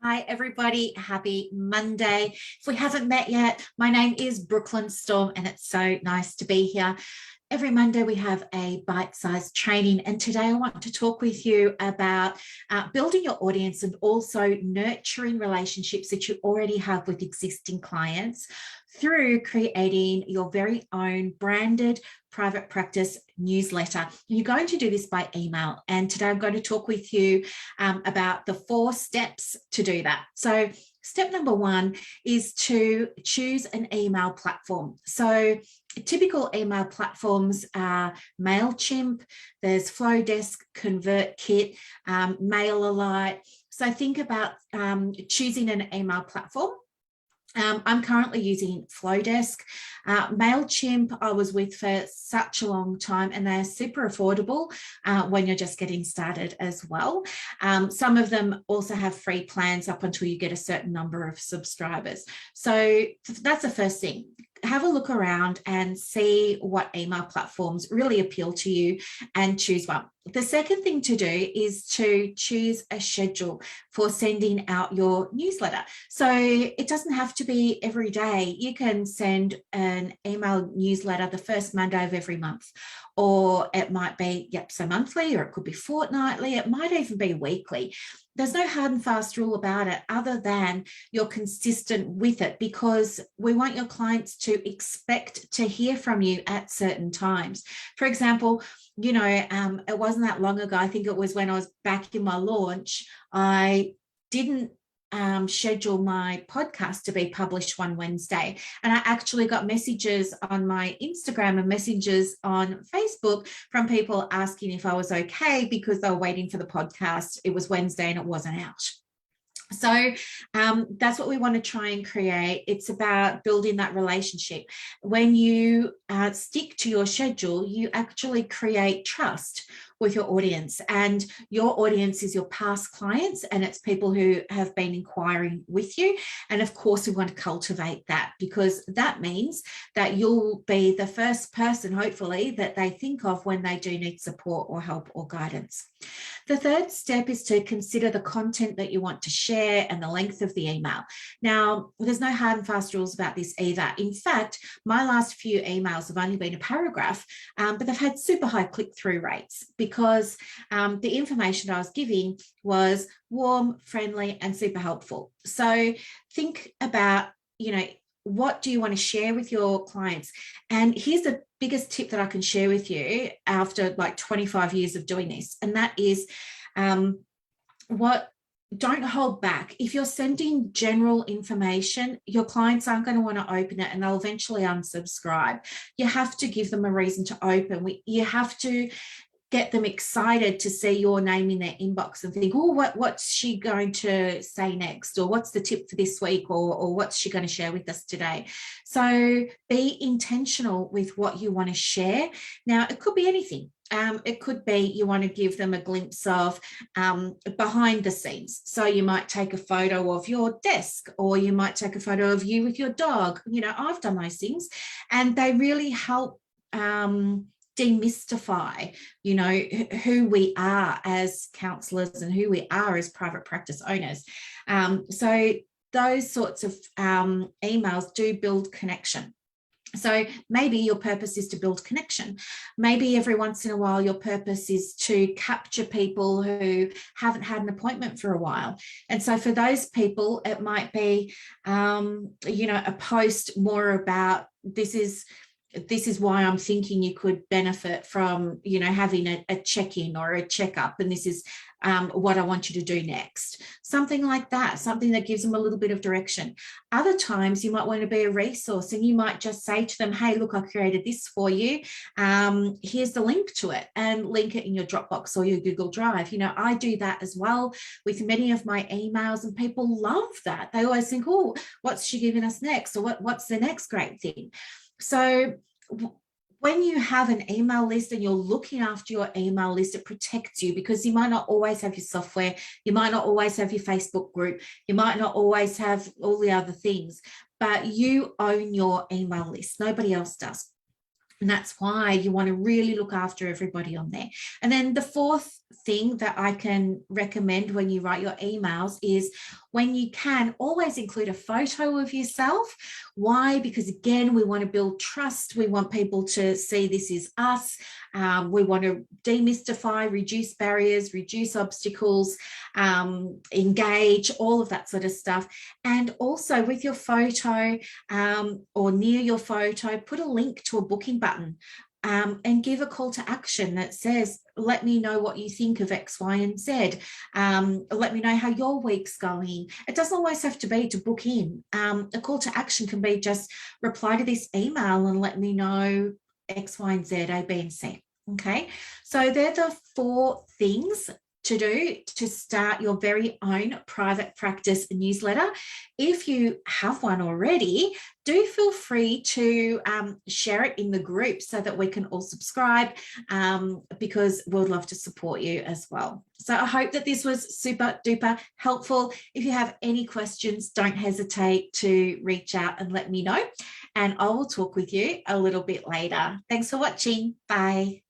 Hi, everybody. Happy Monday. If we haven't met yet, my name is Brooklyn Storme, and it's so nice to be here. Every Monday, we have a bite-sized training, and today I want to talk with you about building your audience and also nurturing relationships that you already have with existing clients through creating your very own branded private practice newsletter. You're going to do this by email, and today I'm going to talk with you about the 4 steps to do that. So step number 1 is to choose an email platform. So typical email platforms are MailChimp, there's Flowdesk, ConvertKit, MailerLite. So think about choosing an email platform. I'm currently using Flowdesk. MailChimp I was with for such a long time, and they're super affordable when you're just getting started as well. Some of them also have free plans up until you get a certain number of subscribers. So that's the first thing. Have a look around and see what email platforms really appeal to you and choose one. The second thing to do is to choose a schedule for sending out your newsletter. So it doesn't have to be every day. You can send an email newsletter the first Monday of every month, or it might be, so monthly, or it could be fortnightly. It might even be weekly. There's no hard and fast rule about it other than you're consistent with it, because we want your clients to expect to hear from you at certain times. For example, it wasn't that long ago, I think it was when I was back in my launch, I didn't schedule my podcast to be published one Wednesday. And I actually got messages on my Instagram and messages on Facebook from people asking if I was okay because they were waiting for the podcast. It was Wednesday and it wasn't out. So that's what we want to try and create. It's about building that relationship. When you stick to your schedule, you actually create trust with your audience, and your audience is your past clients, and it's people who have been inquiring with you. And of course, we want to cultivate that, because that means that you'll be the first person, hopefully, that they think of when they do need support or help or guidance. The third step is to consider the content that you want to share and the length of the email. Now, there's no hard and fast rules about this either. In fact, my last few emails have only been a paragraph, but they've had super high click-through rates, because the information I was giving was warm, friendly, and super helpful. So think about, what do you want to share with your clients? And here's the biggest tip that I can share with you after like 25 years of doing this, and that is don't hold back. If you're sending general information, your clients aren't going to want to open it, and they'll eventually unsubscribe. You have to give them a reason to open. You have to get them excited to see your name in their inbox and think, oh, what's she going to say next? Or what's the tip for this week? Or what's she going to share with us today? So be intentional with what you want to share. Now, it could be anything. It could be you want to give them a glimpse of behind the scenes. So you might take a photo of your desk, or you might take a photo of you with your dog. I've done those things, and they really help demystify, who we are as counselors and who we are as private practice owners. So those sorts of emails do build connection. So maybe your purpose is to build connection. Maybe every once in a while, your purpose is to capture people who haven't had an appointment for a while. And so for those people, it might be, a post more about this is why I'm thinking you could benefit from, having a check-in or a checkup, and this is what I want you to do next. Something like that, something that gives them a little bit of direction. Other times you might want to be a resource, and you might just say to them, hey, look, I created this for you. Here's the link to it, and link it in your Dropbox or your Google Drive. I do that as well with many of my emails, and people love that. They always think, oh, what's she giving us next? Or what's the next great thing? So when you have an email list and you're looking after your email list, it protects you, because you might not always have your software, you might not always have your Facebook group, you might not always have all the other things, but you own your email list. Nobody else does. And that's why you want to really look after everybody on there. And then the fourth thing that I can recommend when you write your emails is, when you can, always include a photo of yourself. Why? Because again, we want to build trust. We want people to see this is us. We want to demystify, reduce barriers, reduce obstacles, engage, all of that sort of stuff. And also with your photo or near your photo, put a link to a booking button. And give a call to action that says, let me know what you think of X, Y, and Z. Let me know how your week's going. It doesn't always have to be to book in. A call to action can be just reply to this email and let me know X, Y, and Z, A, B, and C. Okay, so they're the 4 things to do to start your very own private practice newsletter. If you have one already, do feel free to share it in the group so that we can all subscribe, because we'd love to support you as well. So I hope that this was super duper helpful. If you have any questions, don't hesitate to reach out and let me know, and I will talk with you a little bit later. Thanks for watching. Bye.